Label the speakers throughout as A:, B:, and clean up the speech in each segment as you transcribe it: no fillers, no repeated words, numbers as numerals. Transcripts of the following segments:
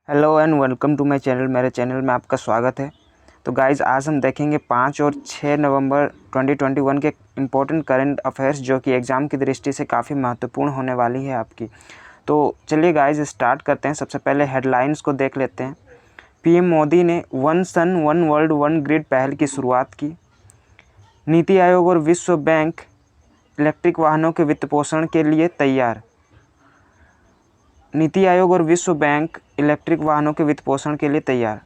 A: Hello and welcome to my channel. मेरे channel में आपका स्वागत है। तो गाइज़, आज हम देखेंगे 5 और 6 नवंबर 2021 के इम्पोर्टेंट करंट अफेयर्स जो कि एग्ज़ाम की दृष्टि से काफ़ी महत्वपूर्ण होने वाली है आपकी। तो चलिए गाइज़ स्टार्ट करते हैं। सबसे पहले हेडलाइंस को देख लेते हैं। पीएम मोदी ने one sun one world one grid पहल की शुरुआत की। नीति आयोग और विश्व बैंक इलेक्ट्रिक वाहनों के वित्तपोषण के लिए तैयार। नीति आयोग और विश्व बैंक इलेक्ट्रिक वाहनों के वित्तपोषण के लिए तैयार।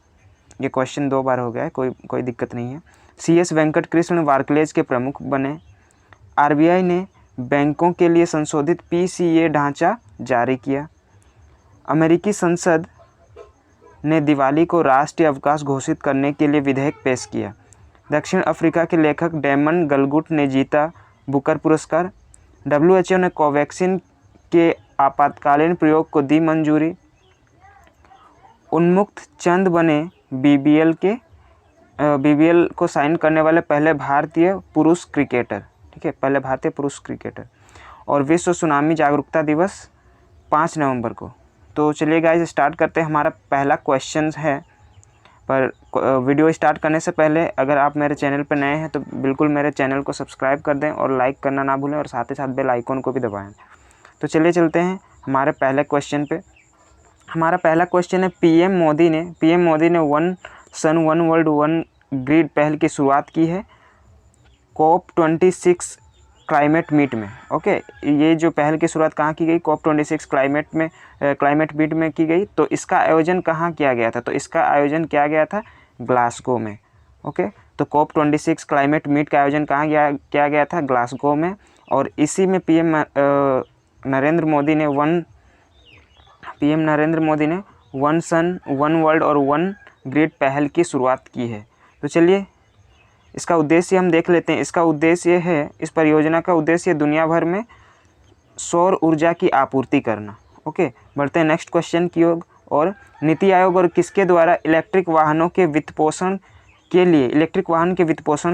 A: ये क्वेश्चन 2 बार हो गया है, कोई दिक्कत नहीं है। CS वेंकट कृष्ण बार्कलेज के प्रमुख बने। RBI ने बैंकों के लिए संशोधित PCA ढांचा जारी किया। अमेरिकी संसद ने दिवाली को राष्ट्रीय अवकाश घोषित करने के लिए विधेयक पेश किया। दक्षिण अफ्रीका के लेखक डेमन गलगुट ने जीता बुकर पुरस्कार। WHO ने कोवैक्सीन के आपातकालीन प्रयोग को दी मंजूरी। उन्मुक्त चंद बने BBL को साइन करने वाले पहले भारतीय पुरुष क्रिकेटर। ठीक है, पहले भारतीय पुरुष क्रिकेटर। और विश्व सुनामी जागरूकता दिवस 5 नवंबर को। तो चलिए गाइस स्टार्ट करते हैं। हमारा पहला क्वेश्चन है, पर वीडियो स्टार्ट करने से पहले अगर आप मेरे चैनल पर नए हैं तो बिल्कुल मेरे चैनल को सब्सक्राइब कर दें और लाइक करना ना भूलें और साथ ही साथ बेल आइकन को भी दबाएं। तो चलिए चलते हैं हमारे पहले क्वेश्चन पे। हमारा पहला क्वेश्चन है, पीएम मोदी ने one sun one world one grid पहल की शुरुआत की है COP26 क्लाइमेट मीट में। ओके, ये जो पहल की शुरुआत कहाँ की गई? COP26 क्लाइमेट मीट में की गई। तो इसका आयोजन कहाँ किया गया था? तो इसका आयोजन किया गया था ग्लासगो में। ओके, तो COP26 क्लाइमेट मीट का आयोजन कहाँ किया गया था? ग्लासगो में। और इसी में पीएम नरेंद्र मोदी ने वन सन वन वर्ल्ड और वन ग्रिड पहल की शुरुआत की है। तो चलिए इसका उद्देश्य हम देख लेते हैं। इसका उद्देश्य है, इस परियोजना का उद्देश्य दुनिया भर में सौर ऊर्जा की आपूर्ति करना। ओके, बढ़ते हैं नेक्स्ट क्वेश्चन की ओर। और नीति आयोग और किसके द्वारा इलेक्ट्रिक वाहन के वित्तपोषण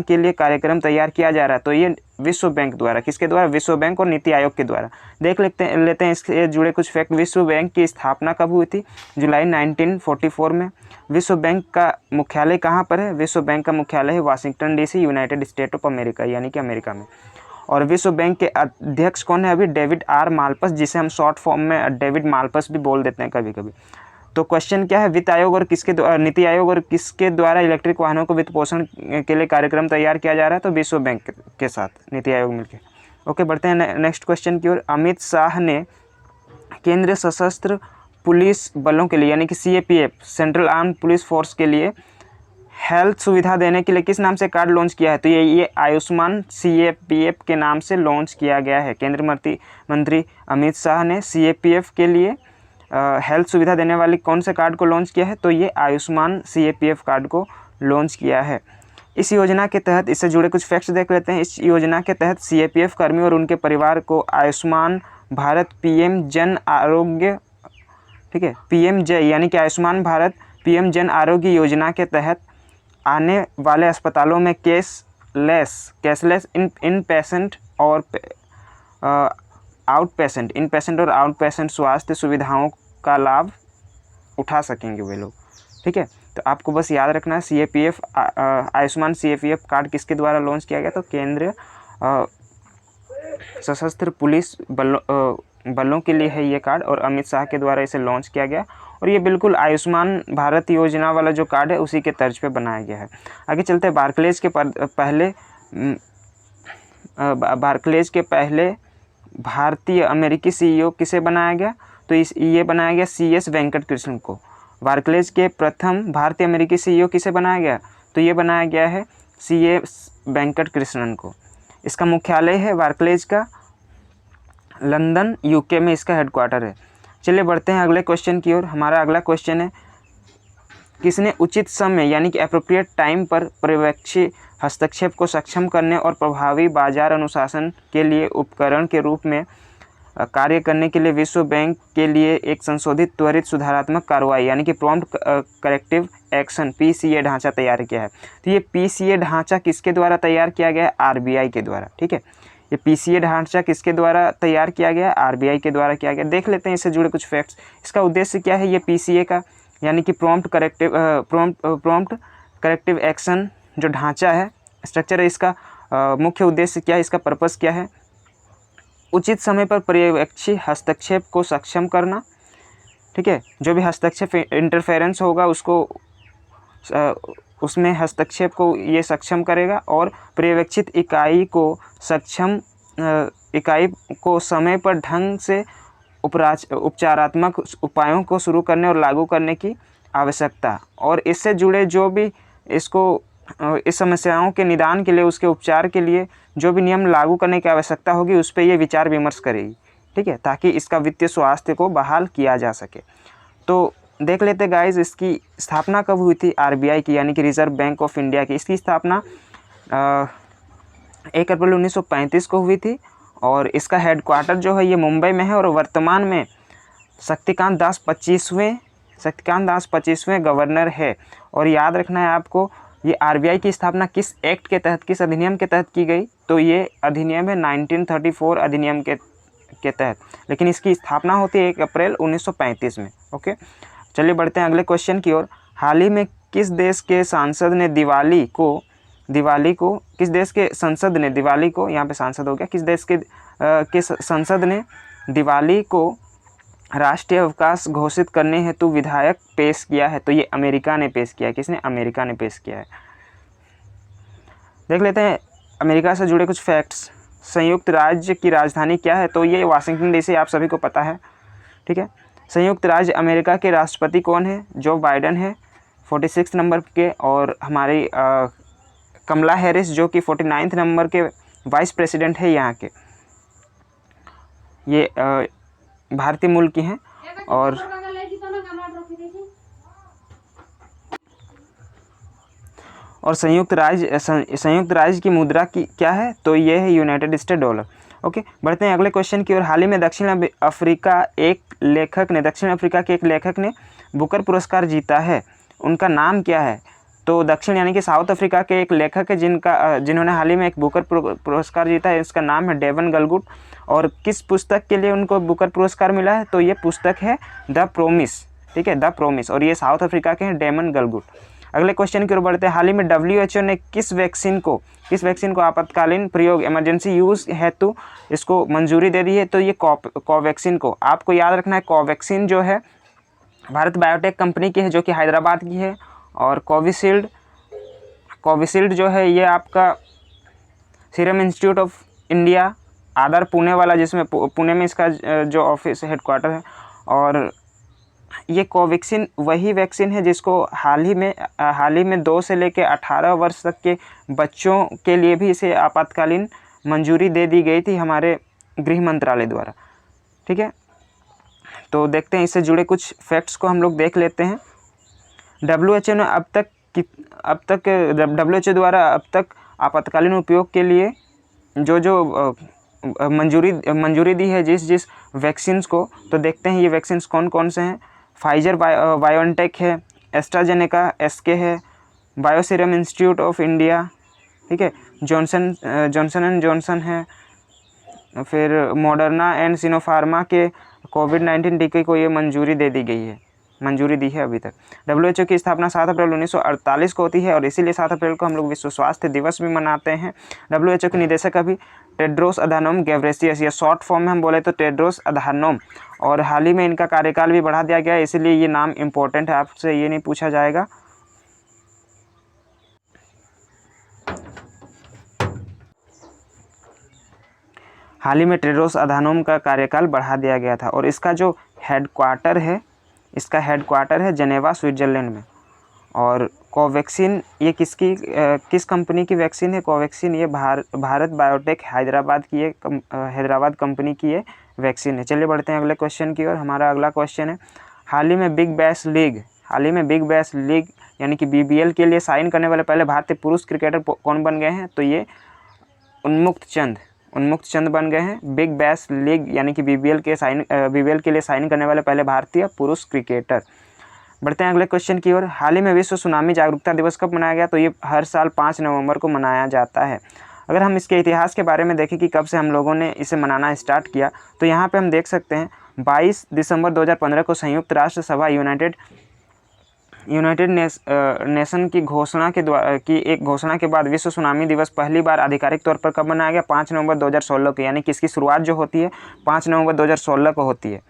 A: के लिए कार्यक्रम तैयार किया जा रहा है? तो ये विश्व बैंक द्वारा। किसके द्वारा? विश्व बैंक और नीति आयोग के द्वारा। देख लेते हैं इससे जुड़े कुछ फैक्ट। विश्व बैंक की स्थापना कब हुई थी? जुलाई 1944 में। विश्व बैंक का मुख्यालय कहाँ पर है? विश्व बैंक का मुख्यालय है Washington DC, United state of America, यानी कि अमेरिका में। और विश्व बैंक के अध्यक्ष कौन है अभी? डेविड R माल्पस, जिसे हम शॉर्ट फॉर्म में डेविड माल्पस भी बोल देते हैं कभी कभी। तो क्वेश्चन क्या है? नीति आयोग और किसके द्वारा इलेक्ट्रिक वाहनों को वित्तपोषण के लिए कार्यक्रम तैयार किया जा रहा है? तो विश्व बैंक के साथ नीति आयोग मिलकर। ओके, बढ़ते हैं नेक्स्ट क्वेश्चन की ओर। अमित शाह ने केंद्रीय सशस्त्र पुलिस बलों के लिए, यानी कि CAPF central armed police force के लिए हेल्थ सुविधा देने के लिए किस नाम से कार्ड लॉन्च किया है? तो ये आयुष्मान CAPF के नाम से लॉन्च किया गया है। केंद्रीय मंत्री अमित शाह ने CAPF के लिए हेल्थ सुविधा देने वाली कौन से कार्ड को लॉन्च किया है? तो ये आयुष्मान CAPF कार्ड को लॉन्च किया है। इस योजना के तहत, इससे जुड़े कुछ फैक्ट्स देख लेते हैं। इस योजना के तहत CAPF कर्मी और उनके परिवार को आयुष्मान भारत PM जन आरोग्य, ठीक है, PMJ यानी कि आयुष्मान भारत PM जन आरोग्य योजना के तहत आने वाले अस्पतालों में कैशलेस इन पेशेंट और आउट पेशेंट स्वास्थ्य सुविधाओं का लाभ उठा सकेंगे वे लोग। ठीक है, तो आपको बस याद रखना है CAPF आयुष्मान CAPF कार्ड किसके द्वारा लॉन्च किया गया? तो केंद्रीय सशस्त्र पुलिस बलों के लिए है ये कार्ड, और अमित शाह के द्वारा इसे लॉन्च किया गया। और ये बिल्कुल आयुष्मान भारत योजना वाला जो कार्ड है उसी के तर्ज पे बनाया गया है। आगे चलते हैं। बार्कलेज के पहले भारतीय अमेरिकी CEO किसे बनाया गया? तो ये बनाया गया CS वेंकट कृष्ण को। बार्कलेज के प्रथम भारतीय अमेरिकी CEO किसे बनाया गया? तो ये बनाया गया है CS वेंकट कृष्णन को। इसका मुख्यालय है बार्कलेज का लंदन UK में, इसका हेडक्वार्टर है। चलिए बढ़ते हैं अगले क्वेश्चन की ओर। हमारा अगला क्वेश्चन है, किसने उचित समय यानी कि एप्रोप्रिएट टाइम पर पर्यवेक्षी हस्तक्षेप को सक्षम करने और प्रभावी बाजार अनुशासन के लिए उपकरण के रूप में कार्य करने के लिए विश्व बैंक के लिए एक संशोधित त्वरित सुधारात्मक कार्रवाई यानी कि प्रॉम्प्ट करेक्टिव एक्शन PCA ढांचा तैयार किया है? तो ये PCA ढांचा किसके द्वारा तैयार किया गया है? RBI के द्वारा। ठीक है, ये PCA ढांचा किसके द्वारा तैयार किया गया? RBI के द्वारा किया गया। देख लेते हैं इससे जुड़े कुछ फैक्ट्स। इसका उद्देश्य क्या है ये PCA का? यानी कि प्रॉम्प्ट करेक्टिव एक्शन जो ढांचा है, स्ट्रक्चर है, इसका मुख्य उद्देश्य क्या है, इसका पर्पस क्या है? उचित समय पर पर्यवेक्षी हस्तक्षेप को सक्षम करना, ठीक है, जो भी हस्तक्षेप इंटरफेरेंस होगा उसको उसमें हस्तक्षेप को ये सक्षम करेगा, और पर्यवेक्षित इकाई को समय पर ढंग से उपचारात्मक उपायों को शुरू करने और लागू करने की आवश्यकता, और इससे जुड़े जो भी इस समस्याओं के निदान के लिए, उसके उपचार के लिए जो भी नियम लागू करने की आवश्यकता होगी उस पर ये विचार विमर्श करेगी, ठीक है, ताकि इसका वित्तीय स्वास्थ्य को बहाल किया जा सके। तो देख लेते गाइस, इसकी स्थापना कब हुई थी आरबीआई की, यानी कि रिजर्व बैंक ऑफ इंडिया की। इसकी स्थापना 1 अप्रैल 1935 को हुई थी, और इसका हेडक्वार्टर जो है ये मुंबई में है, और वर्तमान में शक्तिकांत दास 25वें गवर्नर है। और याद रखना है आपको, ये आरबीआई की स्थापना किस एक्ट के तहत, किस अधिनियम के तहत की गई, तो ये अधिनियम है 1934 अधिनियम के तहत, लेकिन इसकी स्थापना होती है 1 अप्रैल 1935 में। ओके, चलिए बढ़ते हैं अगले क्वेश्चन की ओर। हाल ही में किस देश के सांसद ने दिवाली को, यहाँ पे सांसद हो गया, किस देश के संसद ने दिवाली को राष्ट्रीय अवकाश घोषित करने हेतु विधेयक पेश किया है? तो ये अमेरिका ने पेश किया है। किसने? अमेरिका ने पेश किया है। देख लेते हैं अमेरिका से जुड़े कुछ फैक्ट्स। संयुक्त राज्य की राजधानी क्या है? तो ये वाशिंगटन डीसी, आप सभी को पता है, ठीक है। संयुक्त राज्य अमेरिका के राष्ट्रपति कौन है? जो बाइडन है 46 नंबर के, और हमारी कमला हैरिस जो कि 49 नंबर के वाइस प्रेसिडेंट है यहाँ के। ये भारतीय मूल की हैं। और संयुक्त राज्य की मुद्रा की क्या है? तो ये है यूनाइटेड स्टेट डॉलर। ओके, बढ़ते हैं अगले क्वेश्चन की ओर। हाल ही में दक्षिण अफ्रीका के एक लेखक ने बुकर पुरस्कार जीता है। उनका नाम क्या है? तो दक्षिण यानी कि साउथ अफ्रीका के एक लेखक है जिन्होंने हाल ही में एक बुकर पुरस्कार जीता है। इसका नाम है डेवन गलगुट। और किस पुस्तक के लिए उनको बुकर पुरस्कार मिला है? तो ये पुस्तक है द प्रोमिस, ठीक है, द प्रोमिस, और ये साउथ अफ्रीका के हैं डेवन गलगुट। अगले क्वेश्चन की ओर बढ़ते हैं। हाल ही में WHO ने किस वैक्सीन को आपातकालीन प्रयोग, इमरजेंसी यूज़ हेतु इसको मंजूरी दे दी है? तो ये कोवैक्सीन को। आपको याद रखना है, कोवैक्सीन जो है भारत बायोटेक कंपनी की है, जो कि हैदराबाद की है। और कोविशील्ड जो है ये आपका सीरम इंस्टीट्यूट ऑफ इंडिया, आदर पुणे वाला, जिसमें पुणे में इसका जो ऑफिस हेडक्वार्टर है। और ये कोवैक्सीन वही वैक्सीन है जिसको हाल ही में 2 से लेकर 18 वर्ष तक के बच्चों के लिए भी इसे आपातकालीन मंजूरी दे दी गई थी हमारे गृह मंत्रालय द्वारा, ठीक है। तो देखते हैं इससे जुड़े कुछ फैक्ट्स को हम लोग देख लेते हैं। WHO ने WHO द्वारा अब तक आपातकालीन उपयोग के लिए जो मंजूरी दी है जिस वैक्सीन्स को, तो देखते हैं ये वैक्सीन्स कौन कौन से हैं। फाइजर बायोनटेक है, एस्ट्राजेनेका SK है, बायोसीरम इंस्टीट्यूट ऑफ इंडिया, ठीक है, जॉनसन एंड जॉनसन है, फिर मॉडर्ना एंड सिनोफार्मा के कोविड-19 टीके को ये मंजूरी दी है अभी तक। WHO की स्थापना 7 अप्रैल 1948 को होती है, और इसीलिए 7 अप्रैल को हम लोग विश्व स्वास्थ्य दिवस भी मनाते हैं। WHO के निदेशक अभी टेड्रोस अधानोम घेब्रेयेसस, या शॉर्ट फॉर्म में हम बोले तो टेड्रोस अधानोम, और हाल ही में इनका कार्यकाल भी बढ़ा दिया गया है, इसीलिए ये नाम इम्पोर्टेंट है, आपसे ये नहीं पूछा जाएगा। हाल ही में टेड्रोस अधानोम का कार्यकाल बढ़ा दिया गया था, और इसका जो हेडक्वार्टर है जेनेवा स्विट्जरलैंड में। और कोवैक्सीन ये किस कंपनी की वैक्सीन है? कोवैक्सीन ये भारत बायोटेक हैदराबाद कंपनी की ये वैक्सीन है। चलिए बढ़ते हैं अगले क्वेश्चन की ओर। हमारा अगला क्वेश्चन है, हाल ही में बिग बैश लीग यानी कि BBL के लिए साइन करने वाले पहले भारतीय पुरुष क्रिकेटर कौन बन गए हैं? तो ये उन्मुक्त चंद बन गए हैं। बिग बैश लीग यानी कि BBL के लिए साइन करने वाले पहले भारतीय पुरुष क्रिकेटर। बढ़ते हैं अगले क्वेश्चन की ओर। हाल ही में विश्व सुनामी जागरूकता दिवस कब मनाया गया? तो ये हर साल 5 नवंबर को मनाया जाता है। अगर हम इसके इतिहास के बारे में देखें कि कब से हम लोगों ने इसे मनाना स्टार्ट किया, तो यहाँ पे हम देख सकते हैं 22 दिसंबर 2015 को संयुक्त राष्ट्र सभा यूनाइटेड यूनाइटेड नेशन की घोषणा के द्वारा की एक घोषणा के बाद विश्व सुनामी दिवस पहली बार आधिकारिक तौर पर कब मनाया गया? 5 नवंबर 2016 को, यानी कि इसकी शुरुआत जो होती है 5 नवंबर 2016 को होती है।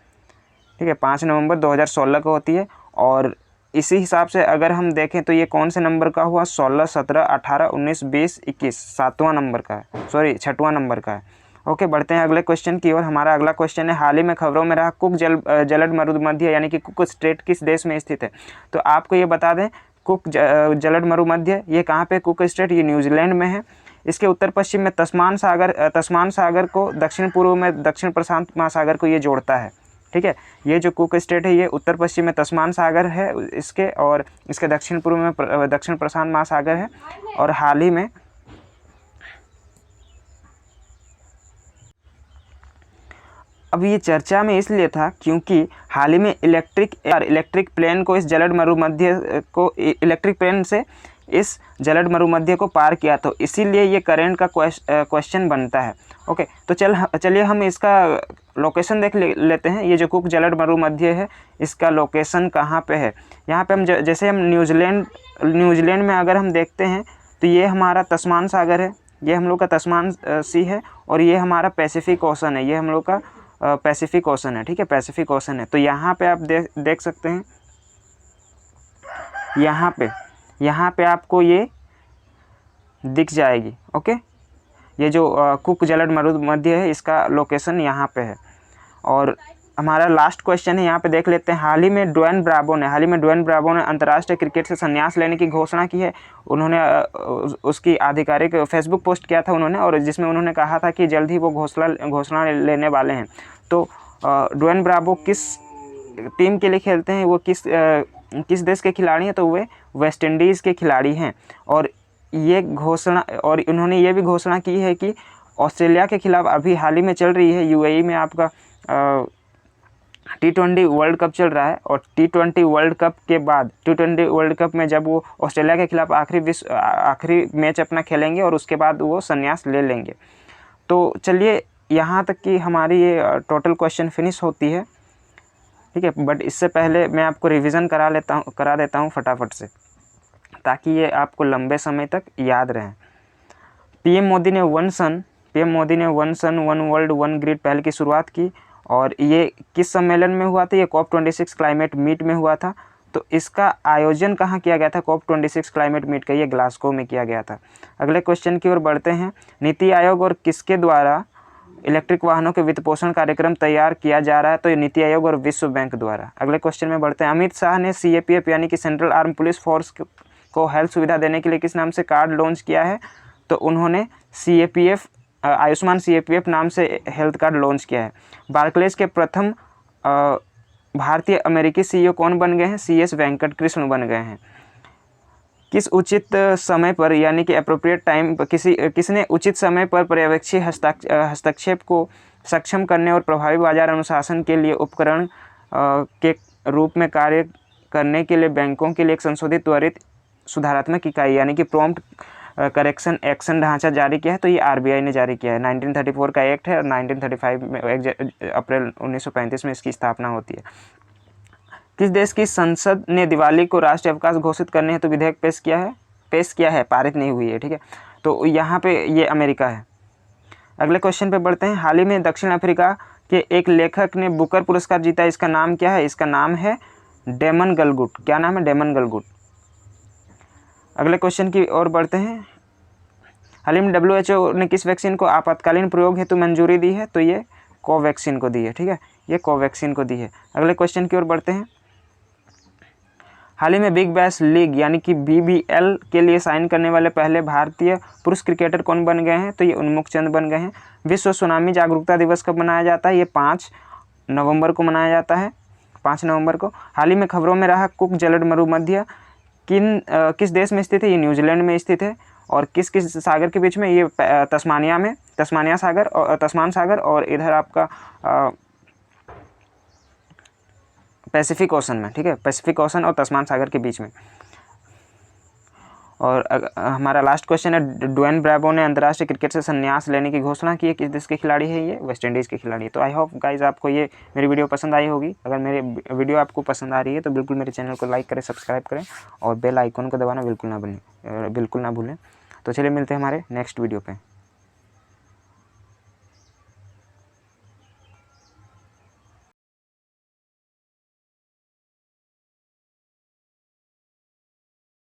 A: ठीक है, 5 नवंबर 2016 को होती है। और इसी हिसाब से अगर हम देखें तो ये कौन से नंबर का हुआ? 16, 17, 18, 19, 20, 21, 7वां नंबर का है, सॉरी 6वां नंबर का है। ओके, बढ़ते हैं अगले क्वेश्चन की ओर। हमारा अगला क्वेश्चन है, हाल ही में खबरों में रहा कुक जलद मरुमध्य यानी कि कुक स्टेट किस देश में स्थित है? तो आपको ये बता दें, कुक जलद मरुमध्य ये कहाँ पे? कुक स्टेट ये न्यूजीलैंड में है। इसके उत्तर पश्चिम में तस्मान सागर को, दक्षिण पूर्व में दक्षिण प्रशांत महासागर को ये जोड़ता है। ठीक है, ये जो कुक स्टेट है ये उत्तर पश्चिम में तस्मान सागर है इसके, और इसके दक्षिण पूर्व में दक्षिण प्रशांत महासागर है। और हाल ही में अब ये चर्चा में इसलिए था क्योंकि हाल ही में इलेक्ट्रिक प्लेन को इस जलद मरुमध्य को इलेक्ट्रिक प्लेन से इस जलद मरुमध्य को पार किया, तो इसीलिए ये करंट का क्वेश्चन बनता है। ओके, तो चलिए हम इसका लोकेशन देख लेते हैं। ये जो कुक जलद मरुमध्य है इसका लोकेशन कहाँ पे है? यहाँ पे हम जैसे हम न्यूजीलैंड में अगर हम देखते हैं तो ये हमारा तस्मान सागर है, ये हम लोग का तस्मान सी है, और ये हमारा पैसिफिक ओशन है, ये हम लोग का पैसिफिक ओशन है। ठीक है, पैसिफिक ओशन है। तो यहाँ पे आप देख सकते हैं, यहाँ पे आपको ये दिख जाएगी। ओके, ये जो कुक जलद मरुमध्य है इसका लोकेशन यहाँ पे है। और हमारा लास्ट क्वेश्चन है, यहाँ पे देख लेते हैं। हाल ही में ड्वेन ब्रावो ने अंतर्राष्ट्रीय क्रिकेट से संन्यास लेने की घोषणा की है। उन्होंने उसकी आधिकारिक फेसबुक पोस्ट किया था उन्होंने, और जिसमें उन्होंने कहा था कि जल्द ही वो घोषणा लेने वाले हैं। तो ड्वेन ब्रावो किस टीम के लिए खेलते हैं? वो किस देश के खिलाड़ी हैं? तो वे वेस्ट इंडीज़ के खिलाड़ी हैं। और उन्होंने ये भी घोषणा की है कि ऑस्ट्रेलिया के खिलाफ अभी हाल ही में चल रही है यूएई में आपका T20 वर्ल्ड कप चल रहा है, और T20 वर्ल्ड कप के बाद T20 वर्ल्ड कप में जब वो ऑस्ट्रेलिया के खिलाफ आखिरी मैच अपना खेलेंगे और उसके बाद वो संन्यास ले लेंगे। तो चलिए यहाँ तक कि हमारी ये टोटल क्वेश्चन फिनिश होती है। ठीक है, बट इससे पहले मैं आपको रिवीजन करा देता हूँ फटाफट से, ताकि ये आपको लंबे समय तक याद रहे। पीएम मोदी ने one sun one world one grid पहल की शुरुआत की, और ये किस सम्मेलन में हुआ था? ये COP26 क्लाइमेट मीट में हुआ था। तो इसका आयोजन कहाँ किया गया था? COP26 क्लाइमेट मीट का ये ग्लासगो में किया गया था। अगले क्वेश्चन की ओर बढ़ते हैं। नीति आयोग और किसके द्वारा इलेक्ट्रिक वाहनों के वित्तपोषण कार्यक्रम तैयार किया जा रहा है? तो ये नीति आयोग और विश्व बैंक द्वारा। अगले क्वेश्चन में बढ़ते हैं। अमित शाह ने CAPF यानी कि सेंट्रल आर्म पुलिस फोर्स को हेल्थ सुविधा देने के लिए किस नाम से कार्ड लॉन्च किया है? तो उन्होंने CAPF आयुष्मान CAPF नाम से हेल्थ कार्ड लॉन्च किया है। बार्कलेज के प्रथम भारतीय अमेरिकी CEO कौन बन गए हैं? CS वेंकट कृष्ण बन गए हैं। किस उचित समय पर यानी कि एप्रोप्रिएट टाइम किसने उचित समय पर पर्यवेक्षी हस्तक्षेप को सक्षम करने और प्रभावी बाजार अनुशासन के लिए उपकरण के रूप में कार्य करने के लिए बैंकों के लिए एक संशोधित त्वरित सुधारात्मक इकाई यानी कि प्रॉम्प्ट करेक्शन एक्शन ढांचा जारी किया है? तो ये RBI ने जारी किया है। 1934 का एक्ट है, और 1935 में अप्रैल 1935 में इसकी स्थापना होती है। किस देश की संसद ने दिवाली को राष्ट्रीय अवकाश घोषित करने हेतु विधेयक पेश किया है? पारित नहीं हुई है। ठीक है, तो यहाँ पे ये अमेरिका है। अगले क्वेश्चन पे बढ़ते हैं। हाल ही में दक्षिण अफ्रीका के एक लेखक ने बुकर पुरस्कार जीता, इसका नाम क्या है? इसका नाम है डेमन गलगुट। क्या नाम है? डेमन गलगुट। अगले क्वेश्चन की ओर बढ़ते हैं। हाल ही में WHO ने किस वैक्सीन को आपातकालीन प्रयोग हेतु मंजूरी दी है? तो ये कोवैक्सीन को दी है। ठीक है, ये कोवैक्सीन को दी है। अगले क्वेश्चन की ओर बढ़ते हैं। हाल ही में बिग बैश लीग यानी कि BBL के लिए साइन करने वाले पहले भारतीय पुरुष क्रिकेटर कौन बन गए हैं? तो ये उन्मुख चंद बन गए हैं। विश्व सुनामी जागरूकता दिवस कब मनाया जाता है? ये 5 नवंबर को मनाया जाता है, 5 नवंबर को। हाल ही में खबरों में रहा कुक जलद मरुमध्य किस देश में स्थित है? ये न्यूजीलैंड में स्थित है। और किस सागर के बीच में? ये तस्मानिया सागर और तस्मान सागर, और इधर आपका पैसिफिक ओशन में। ठीक है, पैसिफिक ओशन और तस्मान सागर के बीच में। और हमारा लास्ट क्वेश्चन है, ड्वेन ब्रावो ने अंतर्राष्ट्रीय क्रिकेट से संन्यास लेने की घोषणा की है। किस देश के खिलाड़ी है ये? वेस्ट इंडीज़ के खिलाड़ी है। तो आई होप गाइज आपको ये मेरी वीडियो पसंद आई होगी। अगर मेरी वीडियो आपको पसंद आ रही है तो बिल्कुल मेरे चैनल को लाइक करें, सब्सक्राइब करें और बेल आइकन को दबाना बिल्कुल ना भूलें। तो चलिए मिलते हैं हमारे नेक्स्ट वीडियो पे।